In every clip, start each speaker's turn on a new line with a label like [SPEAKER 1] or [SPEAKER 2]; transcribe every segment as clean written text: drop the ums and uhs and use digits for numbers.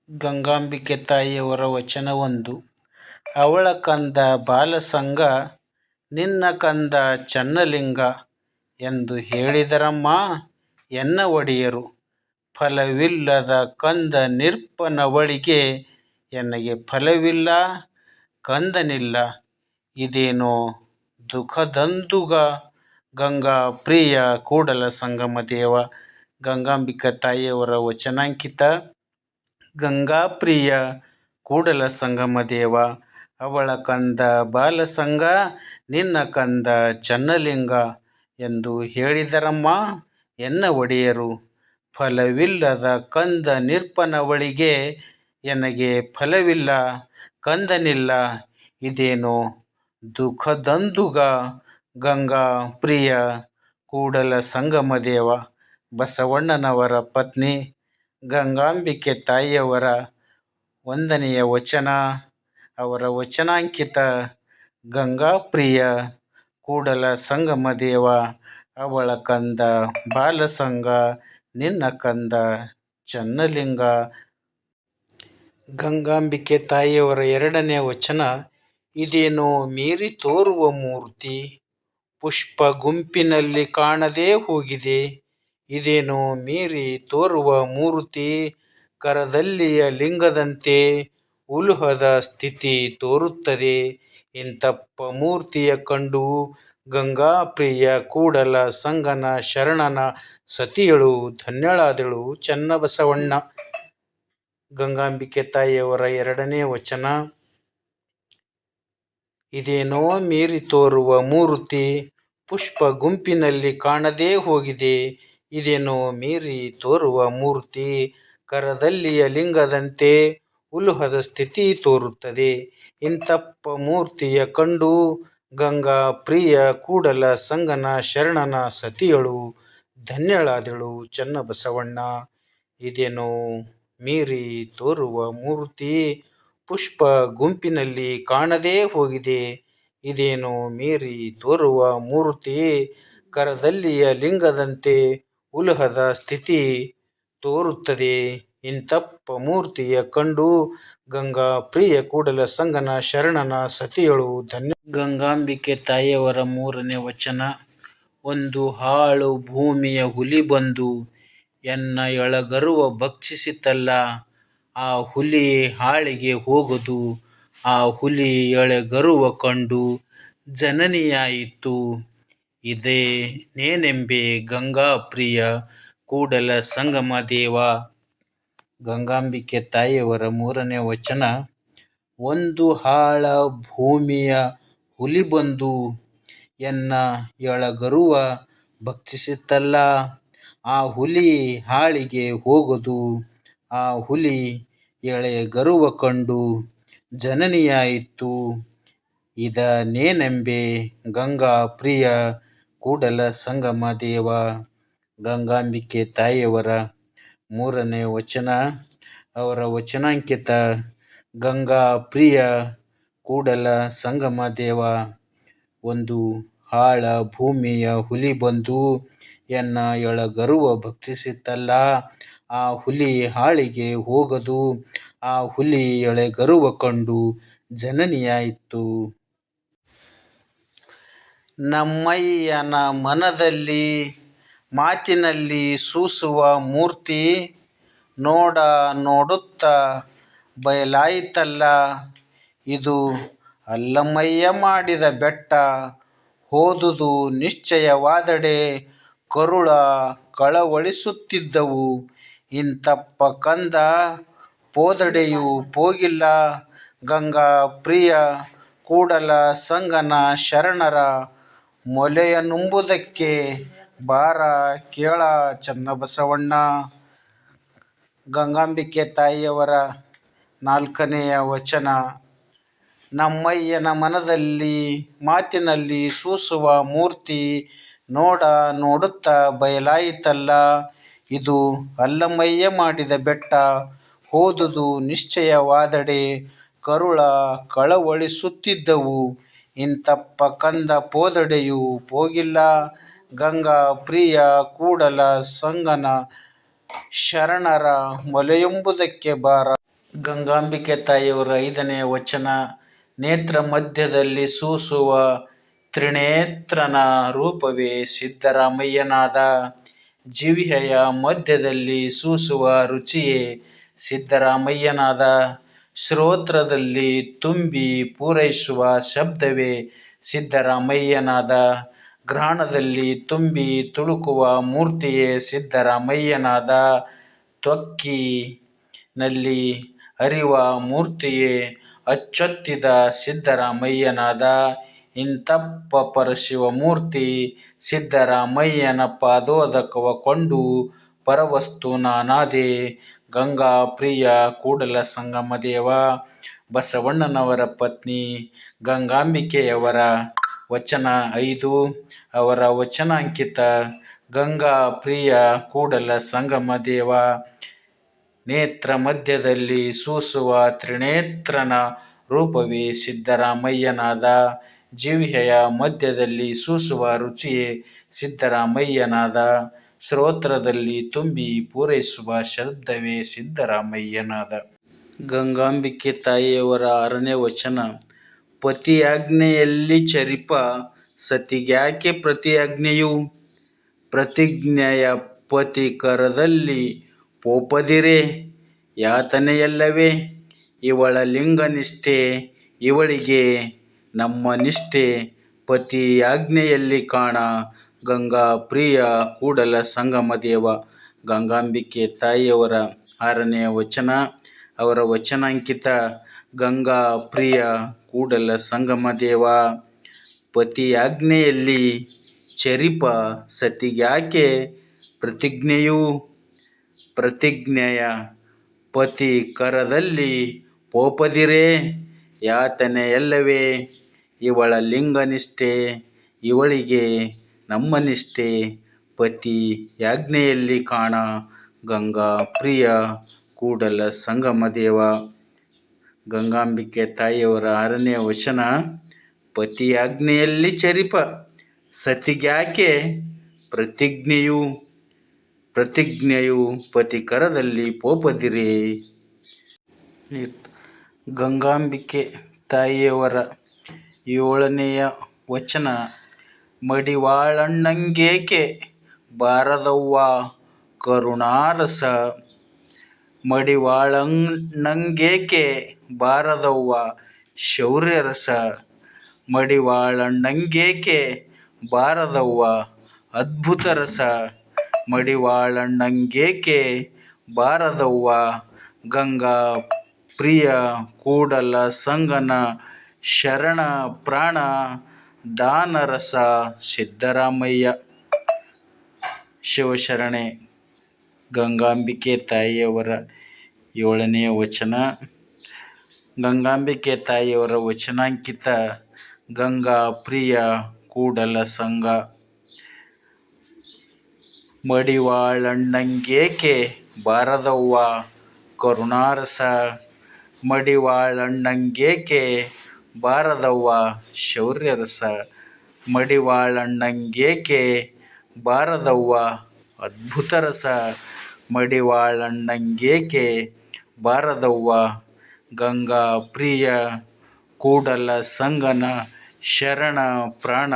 [SPEAKER 1] ಗಂಗಾಂಬಿಕೆ ತಾಯಿಯವರ ವಚನ 1. ಅವಳ ಕಂದ ಬಾಲಸಂಗ ನಿನ್ನ ಕಂದ ಚನ್ನಲಿಂಗ ಎಂದು ಹೇಳಿದರಮ್ಮ ಎನ್ನ ಒಡೆಯರು. ಫಲವಿಲ್ಲದ ಕಂದ ನಿರ್ಪನವಳಿಗೆ ಎನಗೆ ಫಲವಿಲ್ಲ ಕಂದನಿಲ್ಲ ಇದೇನೋ ದುಃಖದಂದುಗ. ಗಂಗಾ ಪ್ರಿಯ ಕೂಡಲ ಸಂಗಮ ದೇವ. ಗಂಗಾಂಬಿಕಾ ತಾಯಿಯವರ ವಚನಾಂಕಿತ. ಗಂಗಾಪ್ರಿಯ ಕೂಡಲ ಸಂಗಮ ದೇವ, ಅವಳ ಕಂದ ಬಾಲಸಂಗ ನಿನ್ನ ಕಂದ ಚನ್ನಲಿಂಗ ಎಂದು ಹೇಳಿದರಮ್ಮ ಎನ್ನ ಒಡೆಯರು. ಫಲವಿಲ್ಲದ ಕಂದ ನಿರ್ಪನವಳಿಗೆ ಎನಗೆ ಫಲವಿಲ್ಲ ಕಂದನಿಲ್ಲ ಇದೇನೋ ದುಃಖದಂದುಗ. ಗಂಗಾ ಪ್ರಿಯ ಕೂಡಲ ಸಂಗಮ ದೇವ. ಬಸವಣ್ಣನವರ ಪತ್ನಿ ಗಂಗಾಂಬಿಕೆ ತಾಯಿಯವರ 1ನೆಯ ವಚನ. ಅವರ ವಚನಾಂಕಿತ. ಗಂಗಾಪ್ರಿಯ ಕೂಡಲ ಸಂಗಮ ದೇವ, ಅವಳ ಕಂದ ಬಾಲಸಂಗ ನಿನ್ನ ಕಂದ ಚನ್ನಲಿಂಗ. ಗಂಗಾಂಬಿಕೆ ತಾಯಿಯವರ 2ನೇ ವಚನ. ಇದೇನೋ ಮೀರಿ ತೋರುವ ಮೂರ್ತಿ ಪುಷ್ಪ ಗುಂಪಿನಲ್ಲಿ ಕಾಣದೇ ಹೋಗಿದೆ. ಇದೇನೋ ಮೀರಿ ತೋರುವ ಮೂರ್ತಿ ಕರದಲ್ಲಿಯ ಲಿಂಗದಂತೆ ಉಲುಹದ ಸ್ಥಿತಿ ತೋರುತ್ತದೆ. ಇಂತಪ್ಪ ಮೂರ್ತಿಯ ಕಂಡು ಗಂಗಾಪ್ರಿಯ ಕೂಡಲ ಸಂಗನ ಶರಣನ ಸತಿಯಳು ಧನ್ಯಳಾದಳು ಚನ್ನಬಸವಣ್ಣ. ಗಂಗಾಂಬಿಕೆ ತಾಯಿಯವರ 2ನೇ ವಚನ. ಇದೇನೋ ಮೀರಿ ತೋರುವ ಮೂರ್ತಿ ಪುಷ್ಪ ಗುಂಪಿನಲ್ಲಿ ಕಾಣದೇ ಹೋಗಿದೆ. ಇದೇನೋ ಮೀರಿ ತೋರುವ ಮೂರ್ತಿ ಕರದಲ್ಲಿಯ ಲಿಂಗದಂತೆ ಉಲುಹದ ಸ್ಥಿತಿ ತೋರುತ್ತದೆ. ಇಂತಪ್ಪ ಮೂರ್ತಿಯ ಕಂಡು ಗಂಗಾ ಪ್ರಿಯ ಕೂಡಲ ಸಂಗನ ಶರಣನ ಸತಿಯಳು ಧನ್ಯಳಾದಳು ಚನ್ನಬಸವಣ್ಣ. ಇದೇನೋ ಮೀರಿ ತೋರುವ ಮೂರ್ತಿ ಪುಷ್ಪ ಗುಂಪಿನಲ್ಲಿ ಕಾಣದೇ ಹೋಗಿದೆ. ಇದೇನೋ ಮೀರಿ ತೋರುವ ಮೂರ್ತಿ ಕರದಲ್ಲಿಯ ಲಿಂಗದಂತೆ ಉಲುಹದ ಸ್ಥಿತಿ ತೋರುತ್ತದೆ. ಇಂತಪ್ಪ ಮೂರ್ತಿಯ ಕಂಡು ಗಂಗಾ ಪ್ರಿಯ ಕೂಡಲ ಸಂಗನ ಶರಣನ ಸತಿಯಳು ಧನ್ಯ. ಗಂಗಾಂಬಿಕೆ ತಾಯಿಯವರ 3ನೇ ವಚನ. ಒಂದು ಹಾಳು ಭೂಮಿಯ ಹುಲಿ ಬಂದು ಎನ್ನ ಎಳಗರುವ ಭಕ್ಷಿಸಿತಲ್ಲ. ಆ ಹುಲಿ ಹಾಳಿಗೆ ಹೋಗದು. ಆ ಹುಲಿ ಎಳೆಗರುವ ಕಂಡು ಜನನಿಯಾಯಿತು. ಇದೇ ನೇನೆಂಬೆ ಗಂಗಾ ಪ್ರಿಯ ಕೂಡಲ ಸಂಗಮ ದೇವ. ಗಂಗಾಂಬಿಕೆ ತಾಯಿಯವರ 3ನೇ ವಚನ. ಒಂದು ಹಾಳ ಭೂಮಿಯ ಹುಲಿ ಬಂದು ಎನ್ನ ಎಳಗರುವ ಭಕ್ಷಿಸಿತಲ್ಲ. ಆ ಹುಲಿ ಹಾಳಿಗೆ ಹೋಗದು. ಆ ಹುಲಿ ಎಳೆಗರುವ ಕಂಡು ಜನನಿಯಾಯಿತು. ಇದ ನೇನೆಂಬೆ ಗಂಗಾ ಪ್ರಿಯ ಕೂಡಲ ಸಂಗಮ ದೇವ. ಗಂಗಾಂಬಿಕೆ ತಾಯಿಯವರ 3ನೇ ವಚನ. ಅವರ ವಚನಾಂಕಿತ. ಗಂಗಾ ಪ್ರಿಯ ಕೂಡಲ ಸಂಗಮ ದೇವ, ಒಂದು ಹಾಳ ಭೂಮಿಯ ಹುಲಿ ಬಂದು ಎನ್ನ ಎಳಗರುವ ಭಕ್ಷಿಸಿತಲ್ಲ. ಆ ಹುಲಿ ಹಾಳಿಗೆ ಹೋಗದು. ಆ ಹುಲಿ ಎಳೆಗರುವ ಕಂಡು ಜನನಿಯಾಯಿತು. ನಮ್ಮಯ್ಯನ ಮನದಲ್ಲಿ ಮಾತಿನಲ್ಲಿ ಸೂಸುವ ಮೂರ್ತಿ ನೋಡ ನೋಡುತ್ತ ಬಯಲಾಯಿತಲ್ಲ. ಇದು ಅಲ್ಲಮಯ್ಯ ಮಾಡಿದ ಬೆಟ್ಟ ಹೋದುದು ನಿಶ್ಚಯವಾದಡೆ ಕರುಳ ಕಳವಳಿಸುತ್ತಿದ್ದವು. ಇಂತಪ್ಪ ಕಂದ ಪೋದಡೆಯು ಪೋಗಿಲ್ಲ. ಗಂಗಾ ಪ್ರಿಯ ಕೂಡಲ ಸಂಗನ ಶರಣರ ಮೊಲೆಯ ನುಂಬುದಕ್ಕೆ ಬಾರ ಕೇಳ ಚನ್ನಬಸವಣ್ಣ. ಗಂಗಾಂಬಿಕೆ ತಾಯಿಯವರ 4ನೆಯ ವಚನ. ನಮ್ಮಯ್ಯನ ಮನದಲ್ಲಿ ಮಾತಿನಲ್ಲಿ ಸೂಸುವ ಮೂರ್ತಿ ನೋಡ ನೋಡುತ್ತ ಬಯಲಾಯಿತಲ್ಲ. ಇದು ಅಲ್ಲಮಯ್ಯ ಮಾಡಿದ ಬೆಟ್ಟ ಹೋದುದು ನಿಶ್ಚಯವಾದಡೆ ಕರುಳ ಕಳವಳಿಸುತ್ತಿದ್ದವು. ಇಂತಪ್ಪ ಕಂದ ಪೋದಡೆಯು ಪೋಗಿಲ್ಲ. ಗಂಗಾ ಪ್ರಿಯ ಕೂಡಲ ಸಂಗನ ಶರಣರ ಮೊಲೆಯೆಂಬುದಕ್ಕೆ ಬಾರ. ಗಂಗಾಂಬಿಕೆ ತಾಯಿಯವರ 5ನೇ ವಚನ. ನೇತ್ರ ಮಧ್ಯದಲ್ಲಿ ಸೂಸುವ ತ್ರಿನೇತ್ರನ ರೂಪವೇ ಸಿದ್ದರಾಮಯ್ಯನಾದ. ಜಿಹ್ವೆಯ ಮಧ್ಯದಲ್ಲಿ ಸೂಸುವ ರುಚಿಯೇ ಸಿದ್ದರಾಮಯ್ಯನಾದ. ಶ್ರೋತ್ರದಲ್ಲಿ ತುಂಬಿ ಪೂರೈಸುವ ಶಬ್ದವೇ ಸಿದ್ದರಾಮಯ್ಯನಾದ. ಘ್ರಾಣದಲ್ಲಿ ತುಂಬಿ ತುಳುಕುವ ಮೂರ್ತಿಯೇ ಸಿದ್ದರಾಮಯ್ಯನಾದ. ತ್ವಕ್ಕಿನಲ್ಲಿ ಹರಿವ ಮೂರ್ತಿಯೇ ಅಚ್ಚೊತ್ತಿದ ಸಿದ್ದರಾಮಯ್ಯನಾದ. ಇಂತಪ್ಪ ಪರಶಿವಮೂರ್ತಿ ಸಿದ್ದರಾಮಯ್ಯನ ಪಾದೋದಕವ ಕೊಂಡು ಪರವಸ್ತು ನಾನಾದೆ. ಗಂಗಾ ಪ್ರಿಯ ಕೂಡಲ ಸಂಗಮ ದೇವ. ಬಸವಣ್ಣನವರ ಪತ್ನಿ ಗಂಗಾಂಬಿಕೆಯವರ ವಚನ 5. ಅವರ ವಚನಾಂಕಿತ. ಗಂಗಾ ಪ್ರಿಯ ಕೂಡಲ ಸಂಗಮ ದೇವ. ನೇತ್ರ ಮಧ್ಯದಲ್ಲಿ ಸೂಸುವ ತ್ರಿನೇತ್ರನ ರೂಪವೇ ಸಿದ್ದರಾಮಯ್ಯನಾದ. ಜಿಹ್ವೆಯ ಮಧ್ಯದಲ್ಲಿ ಸೂಸುವ ರುಚಿಯೇ ಸಿದ್ದರಾಮಯ್ಯನಾದ. ಶ್ರೋತ್ರದಲ್ಲಿ ತುಂಬಿ ಪೂರೈಸುವ ಶಬ್ದವೇ ಸಿದ್ದರಾಮಯ್ಯನಾದ. ಗಂಗಾಂಬಿಕೆ ತಾಯಿಯವರ 6ನೇ ವಚನ. ಪತಿಯಾಜ್ಞೆಯಲ್ಲಿ ಚರಿಪ ಸತಿಗ್ಯಾಕೆ ಪ್ರತಿಯಾಜ್ಞೆಯು. ಪ್ರತಿಜ್ಞೆಯ ಪತಿ ಕರದಲ್ಲಿ ಪೋಪದಿರೆ ಯಾತನೆಯಲ್ಲವೇ. ಇವಳ ಲಿಂಗನಿಷ್ಠೆ ಇವಳಿಗೆ ನಮ್ಮ ನಿಷ್ಠೆ. ಪತಿಯಾಜ್ಞೆಯಲ್ಲಿ ಕಾಣ ಗಂಗಾ ಪ್ರಿಯ ಕೂಡಲ ಸಂಗಮ ದೇವ. ಗಂಗಾಂಬಿಕೆ ತಾಯಿಯವರ 6ನೇ ವಚನ. ಅವರ ವಚನಾಂಕಿತ. ಗಂಗಾ ಪ್ರಿಯ ಕೂಡಲ ಸಂಗಮ ದೇವ. ಪತಿಯಾಜ್ಞೆಯಲ್ಲಿ ಚರಿಪ ಸತಿಗ್ಯಾಕೆ ಪ್ರತಿಜ್ಞೆಯು. ಪ್ರತಿಜ್ಞೆಯ ಪತಿ ಕರದಲ್ಲಿ ಪೋಪದಿರೆ ಯಾತನೆಯಲ್ಲವೇ. ಇವಳ ಲಿಂಗನಿಷ್ಠೆ ಇವಳಿಗೆ ನಮ್ಮ ನಿಷ್ಠೆ. ಪತಿಯಾಜ್ಞೆಯಲ್ಲಿ ಕಾಣ ಗಂಗಾ ಪ್ರಿಯ ಕೂಡಲ ಸಂಗಮ ದೇವ. ಗಂಗಾಂಬಿಕೆ ತಾಯಿಯವರ 6ನೇ ವಚನ. ಪತಿಯಾಜ್ಞೆಯಲ್ಲಿ ಚರಿಪ ಸತಿಗ್ಯಾಕೆ ಪ್ರತಿಜ್ಞೆಯು. ಪ್ರತಿಜ್ಞೆಯು ಪತಿ ಕರದಲ್ಲಿ ಪೋಪದಿರೆ. ಗಂಗಾಂಬಿಕೆ ತಾಯಿಯವರ 7ನೆಯ ವಚನ. ಮಡಿವಾಳಣ್ಣಂಗೇಕೆ ಬಾರದವ್ವ ಕರುಣಾರಸ. ಮಡಿವಾಳಣ್ಣಂಗೇಕೆ ಬಾರದವ್ವ ಶೌರ್ಯರಸ. ಮಡಿವಾಳಣ್ಣಂಗೇಕೆ ಬಾರದವ್ವ ಅದ್ಭುತರಸ. ಮಡಿವಾಳಣ್ಣಂಗೇಕೆ ಬಾರದವ್ವ ಗಂಗಾ ಪ್ರಿಯ ಕೂಡಲ ಸಂಗನ ಶರಣ ಪ್ರಾಣ ದಾನರಸ ಸಿದ್ದರಾಮಯ್ಯ. ಶಿವಶರಣೆ. ಗಂಗಾಂಬಿಕೆ ತಾಯಿಯವರ 7ನೇ ವಚನ. ಗಂಗಾಂಬಿಕೆ ತಾಯಿಯವರ ವಚನಾಂಕಿತ. ಗಂಗಾ ಪ್ರಿಯ ಕೂಡಲ ಸಂಗ. ಮಡಿವಾಳಣ್ಣಂಗೇಕೆ ಬಾರದವ್ವ ಕರುಣಾರಸ. ಮಡಿವಾಳಣ್ಣಂಗೇಕೆ ಬಾರದವ್ವ ಶೌರ್ಯರಸ. ಮಡಿವಾಳಣ್ಣಂಗೇಕೆ ಬಾರದವ್ವ ಅದ್ಭುತರಸ. ಮಡಿವಾಳಣ್ಣಂಗೇಕೆ ಬಾರದವ್ವ ಗಂಗಾ ಪ್ರಿಯ ಕೂಡಲ ಸಂಗನ ಶರಣ ಪ್ರಾಣ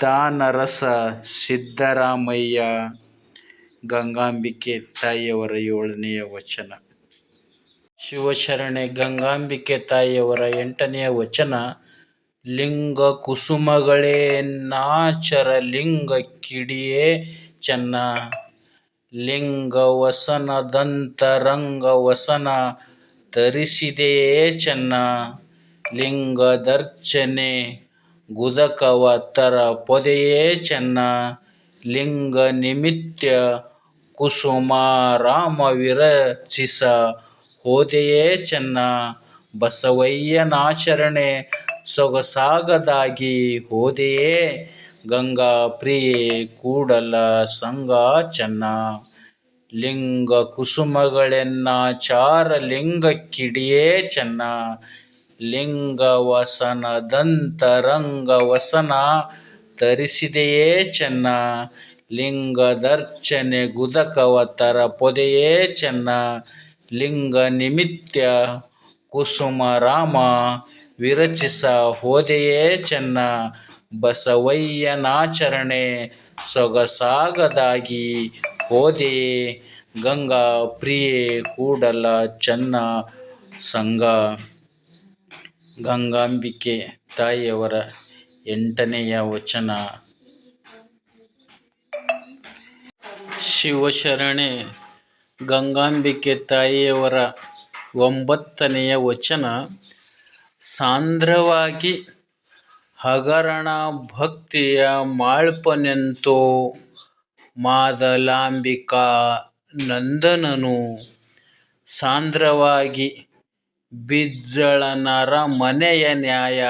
[SPEAKER 1] ದಾನರಸ ಸಿದ್ದರಾಮಯ್ಯ. ಗಂಗಾಂಬಿಕೆ ತಾಯಿಯವರ 7ನೆಯ ವಚನ. ಶಿವಶರಣೆ. ಗಂಗಾಂಬಿಕೆ ತಾಯಿಯವರ 8ನೆಯ ವಚನ. ಲಿಂಗ ಕುಸುಮಗಳೇ ನಾಚರ ಲಿಂಗ ಕಿಡಿಯೇ ಚೆನ್ನ. ಲಿಂಗವಸನದಂತರಂಗವಸನ ತರಿಸಿದೆಯೇ ಚೆನ್ನ. ಲಿಂಗದರ್ಚನೆ ಗುದಕವ ತರ ಪೊದೆಯೇ ಚೆನ್ನ. ಲಿಂಗ ನಿಮಿತ್ಯ ಕುಸುಮಾರಾಮ ವಿರಚಿಸ ಹೋದೆಯೇ ಚೆನ್ನ. ಬಸವಯ್ಯನಾಚರಣೆ ಸೊಗಸಾಗದಾಗಿ ಹೋದೆಯೇ ಗಂಗಾ ಪ್ರಿಯೆ ಕೂಡಲ ಸಂಗ ಚೆನ್ನ. ಲಿಂಗ ಕುಸುಮಗಳೆನ್ನಾಚಾರ ಲಿಂಗ ಕಿಡಿಯೇ ಚೆನ್ನ. ಲಿಂಗವಸನದಂತರಂಗವಸನ ತರಿಸಿದೆಯೇ ಚೆನ್ನ. ಲಿಂಗದರ್ಚನೆ ಗುದಕವತರ ಪೊದೆಯೇ ಚೆನ್ನ. ಲಿಂಗ ನಿಮಿತ್ಯ ಕುಸುಮರಾಮ ವಿರಚಿಸ ಹೋದೆಯೇ ಚೆನ್ನ. ಬಸವಯ್ಯನಾಚರಣೆ ಸೊಗಸಾಗದಾಗಿ ಹೋದೆಯೇ ಗಂಗಾ ಪ್ರಿಯೆ ಕೂಡಲ ಚೆನ್ನ ಸಂಗ. ಗಂಗಾಂಬಿಕೆ ತಾಯಿಯವರ 8ನೆಯ ವಚನ. ಶಿವಶರಣೆ ಗಂಗಾಂಬಿಕೆ ತಾಯಿಯವರ 9ನೆಯ ವಚನ. ಸಾಂದ್ರವಾಗಿ ಹಗರಣ ಭಕ್ತಿಯ ಮಾಳ್ಪನೆಂತೋ ಮಾದಲಾಂಬಿಕಾ ನಂದನನು. ಸಾಂದ್ರವಾಗಿ ಬಿಜ್ಜಳನರ ಮನೆಯ ನ್ಯಾಯ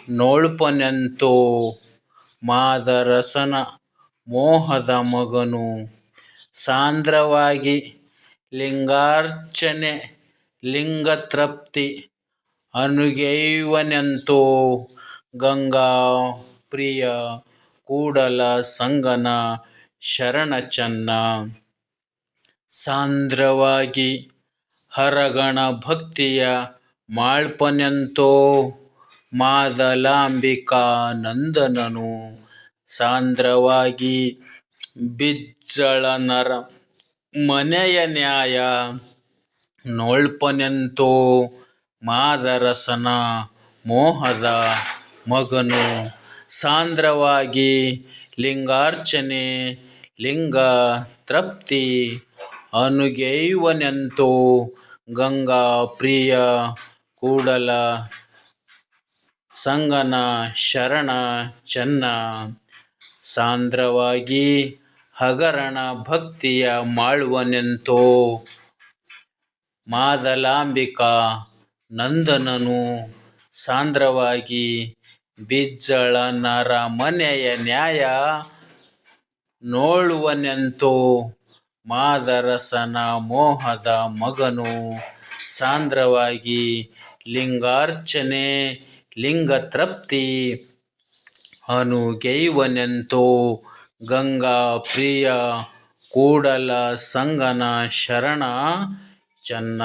[SPEAKER 1] ನೋಳ್ಪನೆಂತೋ ಮಾದರಸನ ಮೋಹದ ಮಗನು. ಸಾಂದ್ರವಾಗಿ ಲಿಂಗಾರ್ಚನೆ ಲಿಂಗತೃಪ್ತಿ ಅನುಗೈವನೆಂತೋ ಗಂಗಾ ಪ್ರಿಯ ಕೂಡಲ ಸಂಗನ ಶರಣ ಚೆನ್ನ. ಸಾಂದ್ರವಾಗಿ ಹರಗಣ ಭಕ್ತಿಯ ಮಾಳ್ಪನೆಂತೋ ಮಾದಲಾಂಬಿಕಾ ನಂದನನು. ಸಾಂದ್ರವಾಗಿ ಬಿಜ್ಜಳನರ ಮನೆಯ ನ್ಯಾಯ ನೋಳ್ಪನೆಂತೋ ಮಾದರಸನ ಮೋಹದ ಮಗನು. ಸಾಂದ್ರವಾಗಿ ಲಿಂಗಾರ್ಚನೆ ಲಿಂಗ ತೃಪ್ತಿ ಅನುಗೈವನೆಂತೋ ಗಂಗಾ ಪ್ರಿಯ ಕೂಡಲ ಸಂಗನ ಶರಣ ಚೆನ್ನ. ಸಾಂದ್ರವಾಗಿ ಹಗರಣ ಭಕ್ತಿಯ ಮಾಳ್ವನೆಂತೋ ಮಾದಲಾಂಬಿಕಾ ನಂದನನು. ಸಾಂದ್ರವಾಗಿ ಬಿಜ್ಜಳನರ ಮನೆಯ ನ್ಯಾಯ ನೋಳುವನೆಂತೋ ಮಾದರಸನ ಮೋಹದ ಮಗನು. ಸಾಂದ್ರವಾಗಿ ಲಿಂಗಾರ್ಚನೆ ಲಿಂಗತೃಪ್ತಿ ಅನುಗೈವನೆಂತೋ ಗಂಗಾ ಪ್ರಿಯ ಕೂಡಲ ಸಂಗನ ಶರಣ ಚೆನ್ನ.